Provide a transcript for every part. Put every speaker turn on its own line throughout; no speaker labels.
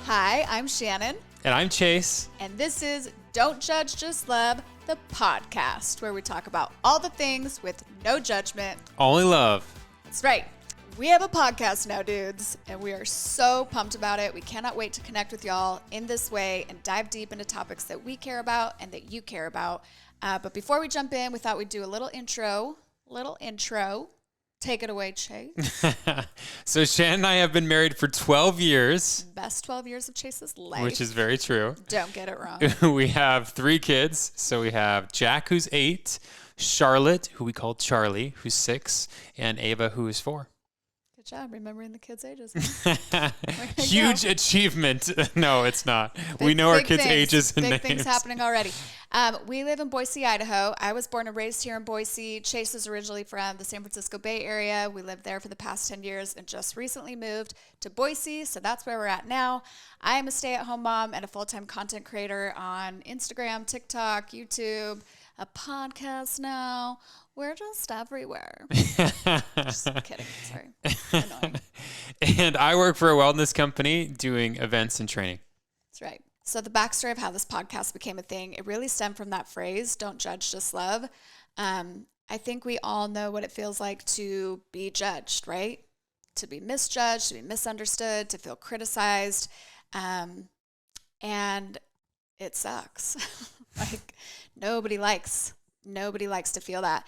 Hi, I'm Shannon.
And I'm Chase.
And this is Don't Judge, Just Love, the podcast, where we talk about all the things with no judgment.
Only love.
That's right. We have a podcast now, dudes, and we are so pumped about it. We cannot wait to connect with y'all in this way and dive deep into topics that we care about and that you care about. But before we jump in, we thought we'd do a little intro. Take it away, Chase.
So Shannon and I have been married for 12 years.
Best 12 years of Chase's life.
Which is very true.
Don't get it wrong.
We have 3 kids. So we have Jack, who's 8, Charlotte, who we call Charlie, who's 6, and Ava, who is 4.
Good job remembering the kids' ages.
Huge achievement. No, it's not. We know our kids' ages and names.
Big things happening already. We live in Boise, Idaho. I was born and raised here in Boise. Chase is originally from the San Francisco Bay Area. We lived there for the past 10 years and just recently moved to Boise. So that's where we're at now. I am a stay-at-home mom and a full-time content creator on Instagram, TikTok, YouTube, a podcast now. We're just everywhere. Just kidding. Sorry. Annoying.
And I work for a wellness company doing events and training.
That's right. So the backstory of how this podcast became a thing, it really stemmed from that phrase, don't judge, just love. I think we all know what it feels like to be judged, right? To be misjudged, to be misunderstood, to feel criticized. And it sucks. Like nobody likes to feel that.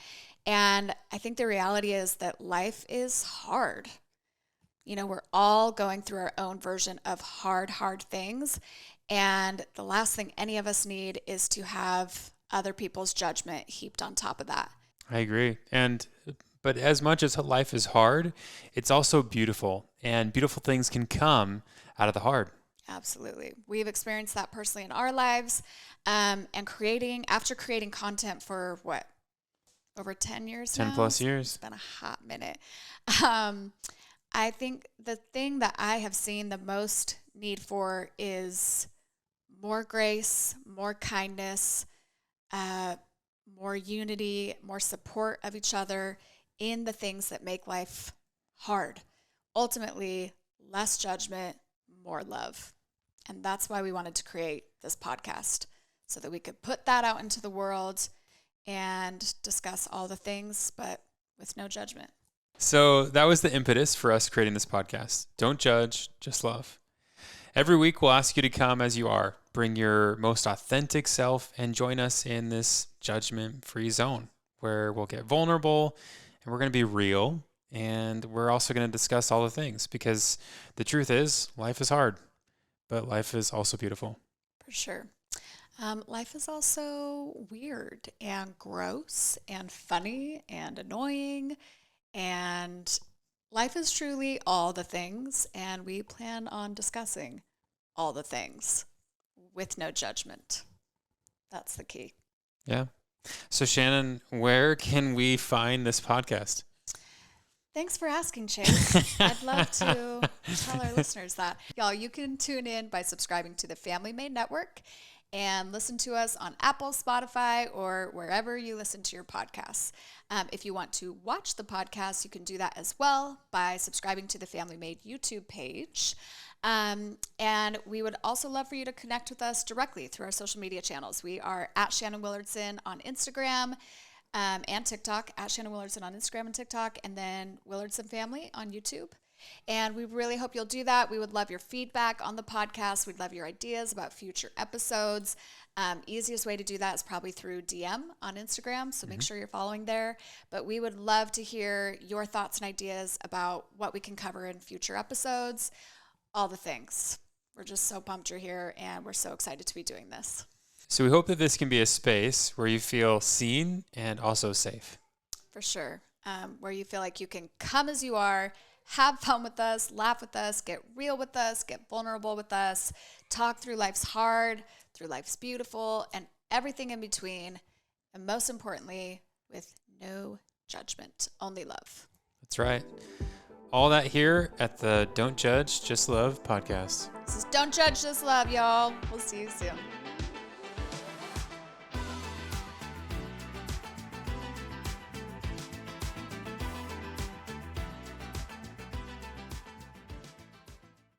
And I think the reality is that life is hard. You know, we're all going through our own version of hard things. And the last thing any of us need is to have other people's judgment heaped on top of that.
I agree. But as much as life is hard, it's also beautiful. And beautiful things can come out of the hard.
Absolutely. We've experienced that personally in our lives. And after creating content for what? Over 10 years
10
now?
plus years.
It's been a hot minute. I think the thing that I have seen the most need for is more grace, more kindness, more unity, more support of each other in the things that make life hard. Ultimately, less judgment, more love. And that's why we wanted to create this podcast, so that we could put that out into the world and discuss all the things, but with no judgment.
So that was the impetus for us creating this podcast. Don't judge, just love. Every week we'll ask you to come as you are, bring your most authentic self, and join us in this judgment-free zone where we'll get vulnerable and we're going to be real, and we're also going to discuss all the things, because the truth is life is hard, but life is also beautiful.
For sure. Life is also weird and gross and funny and annoying, and life is truly all the things, and we plan on discussing all the things with no judgment. That's the key.
Yeah. So Shannon, where can we find this podcast?
Thanks for asking, Chase. I'd love to tell our listeners that. Y'all, you can tune in by subscribing to the Family Made Network and listen to us on Apple, Spotify, or wherever you listen to your podcasts. If you want to watch the podcast, you can do that as well by subscribing to the Family Made YouTube page. And we would also love for you to connect with us directly through our social media channels. We are at Shannon Willardson on Instagram and TikTok, at Shannon Willardson on Instagram and TikTok, and then Willardson Family on YouTube. And we really hope you'll do that. We would love your feedback on the podcast. We'd love your ideas about future episodes. Easiest way to do that is probably through DM on Instagram, so make sure you're following there. But we would love to hear your thoughts and ideas about what we can cover in future episodes, all the things. We're just so pumped you're here, and we're so excited to be doing this.
So we hope that this can be a space where you feel seen and also safe.
For sure. Where you feel like you can come as you are, have fun with us, laugh with us, get real with us, get vulnerable with us, talk through life's hard, through life's beautiful, and everything in between. And most importantly, with no judgment, only love.
That's right. All that here at the Don't Judge, Just Love podcast.
This is Don't Judge, Just Love, y'all. We'll see you soon.